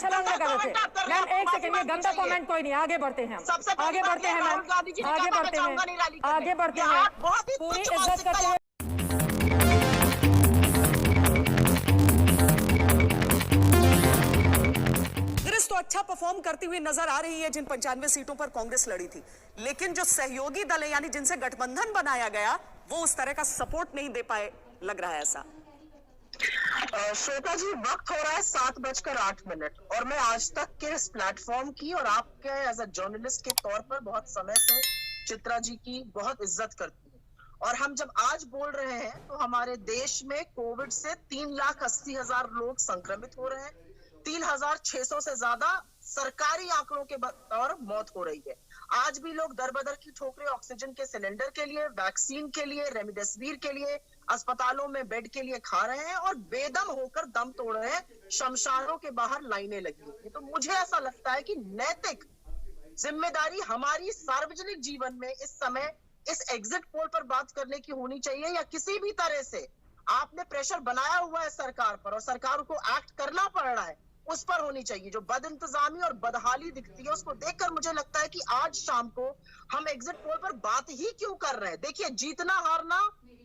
छलांग लगा रहे थे। मैम एक सेकंड, ये गंदा कमेंट कोई नहीं, आगे बढ़ते हैं, आगे बढ़ते हैं मैम, आगे बढ़ते हैं, आगे बढ़ते हैं, पूरी इज्जत करते हुए। तो अच्छा परफॉर्म करती हुई नजर आ रही है जिन 95 सीटों पर कांग्रेस लड़ी थी, लेकिन जो सहयोगी दल है यानी जिनसे गठबंधन बनाया गया वो उस तरह का सपोर्ट नहीं दे पाए, लग रहा है ऐसा। श्वेता जी, वक्त हो रहा है 7:08 और मैं आज तक के इस प्लेटफॉर्म की और आपके एज अ जर्नलिस्ट के तौर पर बहुत समय से चित्रा जी की बहुत इज्जत करती हूँ। और हम जब आज बोल रहे हैं तो हमारे देश में कोविड से 3,80,000 लोग संक्रमित हो रहे हैं, 3,600 से ज्यादा सरकारी आंकड़ों के बतौर मौत हो रही है। आज भी लोग दर बदर की ठोकरें ऑक्सीजन के सिलेंडर के लिए, वैक्सीन के लिए, रेमडेसिविर के लिए, अस्पतालों में बेड के लिए खा रहे हैं और बेदम होकर दम तोड़ रहे हैं। शमशानों के बाहर लाइनें लगी हुई। तो मुझे ऐसा लगता है कि नैतिक जिम्मेदारी हमारी सार्वजनिक जीवन में इस समय इस एग्जिट पोल पर बात करने की होनी चाहिए, या किसी भी तरह से आपने प्रेशर बनाया हुआ है सरकार पर और सरकार को एक्ट करना पड़ रहा है, उस पर होनी चाहिए। जो बदइंतजामी और बदहाली दिखती है उसको देखकर मुझे लगता है कि आज शाम को हम एग्जिट पोल पर बात ही क्यों कर रहे हैं। देखिए, जीतना हारना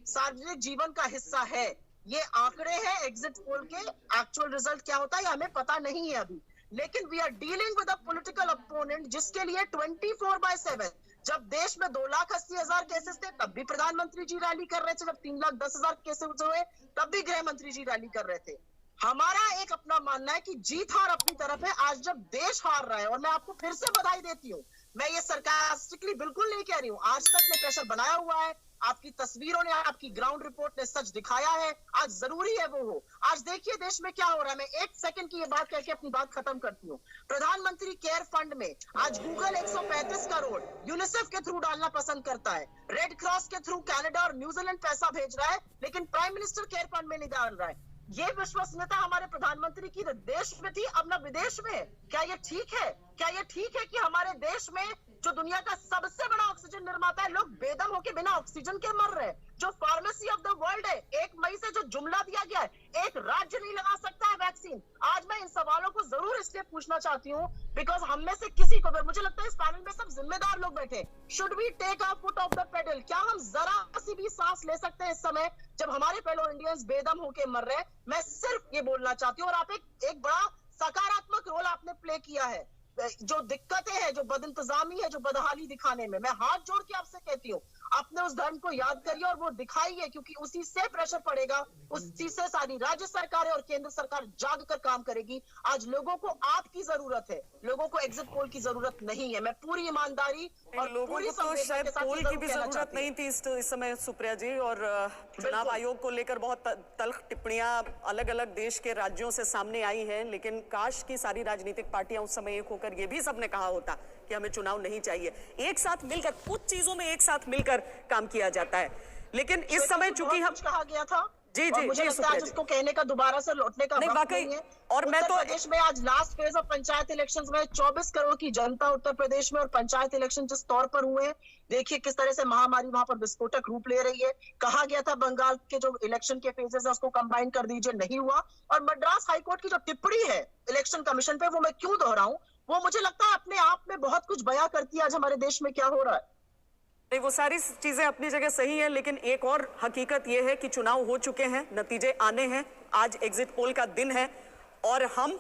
सार्वजनिक जीवन का हिस्सा है। ये आंकड़े हैं एग्जिट पोल के, एक्चुअल रिजल्ट क्या होता है ये हमें पता नहीं है अभी, लेकिन we are dealing with a political opponent जिसके लिए 24/7 जब देश में 2,80,000 केसेस थे तब भी प्रधानमंत्री जी रैली कर रहे थे, जब 3,10,000 केसेस हुए तब भी गृह मंत्री जी रैली कर रहे थे। हमारा एक अपना मानना है कि जीत हार अपनी तरफ है। आज जब देश हार रहा है, और मैं आपको फिर से बधाई देती हूँ, मैं ये सरकास्टिकली बिल्कुल नहीं कह रही हूँ, आज तक ने प्रेशर बनाया हुआ है, आपकी तस्वीरों ने, आपकी ग्राउंड रिपोर्ट ने सच दिखाया है, आज जरूरी है वो हो। आज देखिए देश में क्या हो रहा है। मैं एक सेकंड की ये बात कहकर अपनी बात खत्म करती हूँ। प्रधानमंत्री केयर फंड में आज गूगल 135 करोड़ यूनिसेफ के थ्रू डालना पसंद करता है, रेड क्रॉस के थ्रू कनाडा और न्यूजीलैंड पैसा भेज रहा है, लेकिन प्राइम मिनिस्टर केयर फंड में नहीं डाल रहा है। ये विश्वसनीयता हमारे प्रधानमंत्री की देश में थी, अब ना विदेश में। क्या ये ठीक है? क्या ये ठीक है कि हमारे देश में जो दुनिया का सबसे बड़ा ऑक्सीजन निर्माता है, लोग बेदम होकर बिना ऑक्सीजन के मर रहे हैं? जो फार्मेसी ऑफ द वर्ल्ड है, 1 मई से जो जुमला दिया गया है, एक राज्य नहीं लगा सकता है वैक्सीन। आज मैं इन सवालों को जरूर इसलिए पूछना चाहती हूँ बिकॉज हम में से किसी को, मुझे लगता है इस पैनल में सब जिम्मेदार लोग बैठे, should we take our foot off the pedal? क्या हम जरा सी भी सांस ले सकते हैं इस समय जब हमारे फेलो इंडियंस बेदम होके मर रहे हैं? मैं सिर्फ ये बोलना चाहती हूँ, और आप एक बड़ा सकारात्मक रोल आपने प्ले किया है। जो दिक्कतें हैं, जो बदइंतजामी है, जो बदहाली दिखाने में, मैं हाथ जोड़ के आपसे कहती हूँ, अपने उस धर्म को याद करिए और वो दिखाइए, क्योंकि उसी से प्रेशर पड़ेगा, उसी से सारी राज्य सरकारें और केंद्र सरकार जाग कर काम करेगी। आज लोगों को आपकी जरूरत है, लोगों को एग्जिट पोल की जरूरत नहीं है। मैं पूरी ईमानदारी और लोगों पूरी को तो शायद पोल की भी जरूरत नहीं थी इस समय सुप्रिया जी, और चुनाव आयोग को लेकर बहुत तल्ख टिप्पणियां अलग अलग देश के राज्यों से सामने आई हैं, लेकिन काश की सारी राजनीतिक पार्टियां उस समय एक होकर ये भी सबने कहा होता कि हमें चुनाव नहीं चाहिए। एक साथ मिलकर, कुछ चीजों में एक साथ मिलकर काम किया जाता है, लेकिन इस समय चूंकि हम कहा गया था जी जी मुझे लगता है आज उसको कहने का दोबारा से लौटने का वक्त नहीं है। और मैं तो प्रदेश में आज last phase of panchayat elections में 24 करोड़ की जनता उत्तर प्रदेश में, और पंचायत इलेक्शन जिस तौर पर हुए हैं, देखिए किस तरह से महामारी वहां पर विस्फोटक रूप ले रही है। कहा गया था बंगाल के जो इलेक्शन के फेजेस है उसको कंबाइन कर दीजिए, नहीं हुआ। और मद्रास हाईकोर्ट की जो टिप्पणी है इलेक्शन कमीशन पे, वो मैं क्यों दोहराऊं, वो मुझे लगता है अपने आप में बहुत कुछ बयां करती है आज हमारे देश में क्या हो रहा है। नहीं, वो सारी चीजें अपनी जगह सही है, लेकिन एक और हकीकत यह है कि चुनाव हो चुके हैं, नतीजे आने हैं, आज एग्जिट पोल का दिन है, और हम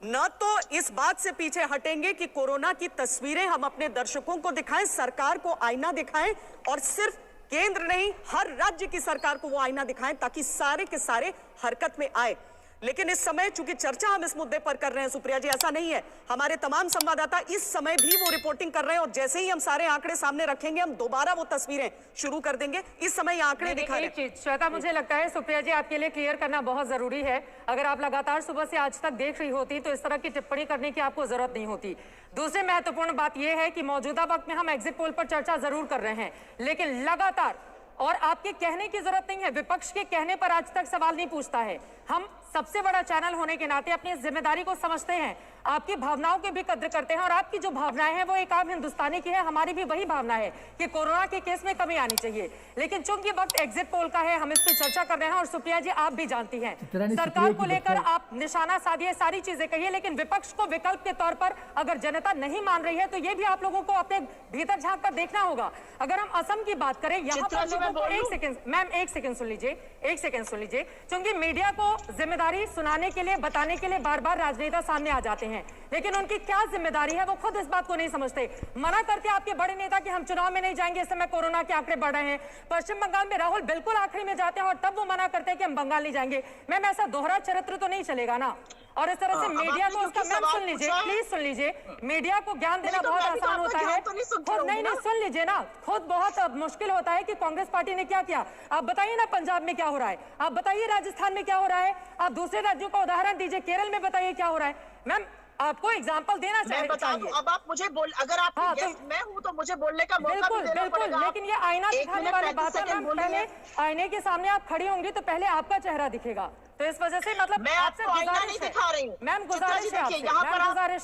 न तो इस बात से पीछे हटेंगे कि कोरोना की तस्वीरें हम अपने दर्शकों को दिखाएं, सरकार को आईना दिखाएं, और सिर्फ केंद्र नहीं हर राज्य की सरकार को वो आईना दिखाएं ताकि सारे के सारे हरकत में आए। लेकिन इस समय चूंकि चर्चा हम इस मुद्दे पर कर रहे हैं सुप्रिया जी, ऐसा नहीं है, हमारे तमाम संवाददाता इस समय भी वो रिपोर्टिंग कर रहे हैं, और जैसे ही हम सारे आंकड़े सामने रखेंगे हम दोबारा वो तस्वीरें शुरू कर देंगे। इस समय ये आंकड़े दिखा रहे हैं। श्वेता, मुझे लगता है सुप्रिया जी आपके लिए क्लियर करना बहुत जरूरी है। अगर आप लगातार सुबह से आज तक देख रही होती तो इस तरह की टिप्पणी करने की आपको जरूरत नहीं होती। दूसरी महत्वपूर्ण बात यह है कि मौजूदा वक्त में हम एग्जिट पोल पर चर्चा जरूर कर रहे हैं, लेकिन लगातार, और आपके कहने की जरूरत नहीं है, विपक्ष के कहने पर आज तक सवाल नहीं पूछता है, हम सबसे बड़ा चैनल होने के नाते अपनी इस जिम्मेदारी को समझते हैं, आपकी भावनाओं की भी कद्र करते हैं और आपकी जो भावनाएं हैं वो एक आम हिंदुस्तानी की है, हमारी भी वही भावना है कि कोरोना के केस में कमी आनी चाहिए। लेकिन चूंकि वक्त एग्जिट पोल का है, हम इस पर चर्चा कर रहे हैं और सुप्रिया जी आप भी जानती हैं सरकार को लेकर आप निशाना साधिए, सारी चीजें कहिए, लेकिन विपक्ष को विकल्प के तौर पर अगर जनता नहीं मान रही है तो ये भी आप लोगों को अपने भीतर झांक कर देखना होगा। अगर हम असम की बात करें, यहाँ पर लोगों को एक सेकंड सुन लीजिए, क्योंकि मीडिया को जिम्मेदारी सुनाने के लिए, बताने के लिए बार बार राजनेता सामने आ जाते हैं, लेकिन उनकी क्या जिम्मेदारी है वो खुद इस बात को नहीं समझते। मना करते आपके बड़े नेता कि हम चुनाव में नहीं जाएंगे, इस समय कोरोना के आंकड़े बढ़ रहे हैं। पश्चिम बंगाल में राहुल बिल्कुल आखिरी में जाते हैं और तब वो मना करते हैं कि हम बंगाल नहीं जाएंगे। मैम ऐसा दोहरा चरित्र तो नहीं चलेगा ना। और इस तरह से मीडिया को उसका, मैम सुन लीजिए, प्लीज सुन लीजिए, मीडिया को ज्ञान देना बहुत आसान होता है, खुद नहीं सुन लीजिए ना, खुद बहुत मुश्किल होता है कि कांग्रेस पार्टी ने क्या किया। आप बताइए ना पंजाब में क्या हो रहा है, आप बताइए राजस्थान में क्या हो रहा है, आप दूसरे राज्यों का उदाहरण दीजिए, केरल में बताइए क्या हो रहा है। मैम आपको एग्जाम्पल देना चाहिए। अब आप मुझे बोल, अगर आप मैं हूँ तो मुझे बोलने का मौका भी देना पड़ेगा। लेकिन ये आईना दिखाने वाली बात है मैम, पहले आईने के सामने आप खड़ी होंगी तो पहले आपका चेहरा दिखेगा, तो इस वजह से मतलब मैं आपसे गुजारिश दिखा रही हूँ मैम, गुजारिश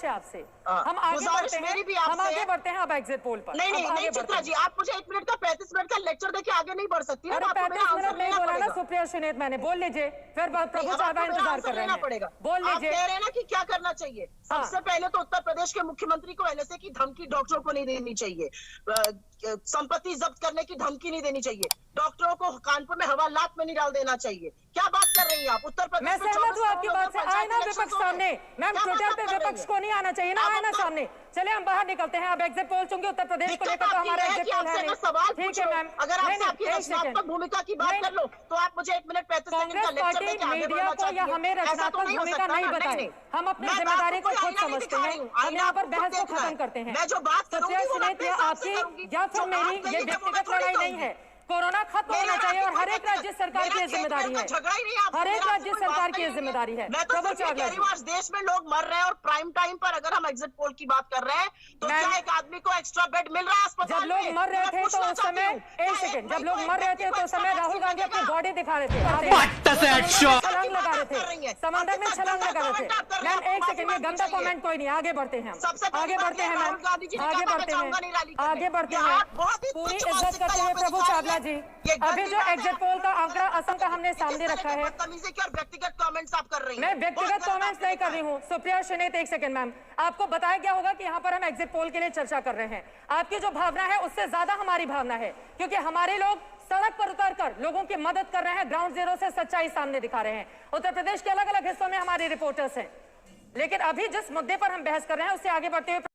है आपसे, हम आगे बढ़ते हैं अब एग्जिट पोल पर। नहीं चित्रा जी, आप मुझे 1 मिनट का 35 मिनट का लेक्चर देके आगे नहीं बढ़ सकती। 35 मिनट नहीं बोला ना सुप्रिया सुनीत, मैंने बोल लीजिए, फिर प्रभु चावला इंतजार कर रहे हैं, बोल लीजिए। कह रहे हैं ना कि क्या करना चाहिए। सबसे पहले तो उत्तर प्रदेश के मुख्यमंत्री को एनएसए की धमकी डॉक्टरों को नहीं देनी चाहिए, संपत्ति जब्त करने की धमकी नहीं देनी चाहिए, डॉक्टरों को कानपुर में हवालात में नहीं डाल देना चाहिए। क्या बात कर रही हैं आप? उत्तर प्रदेश मैं सहमत हूँ आपकी बात से। आए ना विपक्ष सामने, मैम ट्विटर पे विपक्ष को नहीं आना चाहिए ना, आए ना सामने। चलिए हम बाहर निकलते हैं, अब एग्जिट पोल चूंकि उत्तर प्रदेश को लेकर तो हमारा एग्जिट पोल है नहीं। ठीक है मैम, अगर आप आपकी रचनात्मक भूमिका की बात कर लो तो आप मुझे 1 मिनट 35 सेकंड का लेक्चर देके आगे बढ़ना चाहिए। या हमें रचनात्मक भूमिका नहीं बताए, हम अपनी जिम्मेदारी को खुद समझते हैं, हम यहाँ पर बहस को खत्म करते हैं। मैं जो बात सुप्रिया सुनीत, आपकी या फिर मेरी ये व्यक्तिगत लड़ाई नहीं है, कोरोना खत्म होना चाहिए और हर एक राज्य सरकार की जिम्मेदारी है, हर एक राज्य सरकार की जिम्मेदारी है। मैं तो आज देश में लोग मर रहे हैं और प्राइम टाइम पर अगर हम एग्जिट पोल की बात कर रहे हैं तो क्या एक आदमी को एक्स्ट्रा बेड मिल रहा है अस्पताल में? जब लोग मर रहे थे तो उस समय, एक सेकंड, जब लोग मर रहे थे तो उस समय राहुल गांधी अपनी बॉडी दिखा रहे थे, छलांग लगा रहे थे, समंदर में छलांग लगा रहे थे। मैम एक सेकंड, ये गंदा कमेंट कोई नहीं, आगे बढ़ते हैं, आगे बढ़ते हैं मैम, आगे बढ़ते हैं, आगे बढ़ते हैं, पूरी इज्जत करते हुए प्रभु चावला जी। अभी जो एग्जिट पोल का आंकड़ा असम का हमने सामने रखा है, व्यक्तिगत कमेंट्स आप कर रही हैं। मैं व्यक्तिगत कमेंट्स नहीं कर रही हूँ सुप्रिया सुनीत, एक सेकंड मैम, आपको बताया क्या होगा कि यहाँ पर हम एग्जिट पोल के लिए चर्चा कर रहे हैं। आपकी जो भावना है उससे ज्यादा हमारी भावना है, क्योंकि हमारे लोग सड़क पर उतरकर लोगों की मदद कर रहे हैं, ग्राउंड जीरो से सच्चाई सामने दिखा रहे हैं। उत्तर प्रदेश के अलग अलग हिस्सों में हमारे रिपोर्टर्स हैं, लेकिन अभी जिस मुद्दे पर हम बहस कर रहे हैं उससे आगे बढ़ते हुए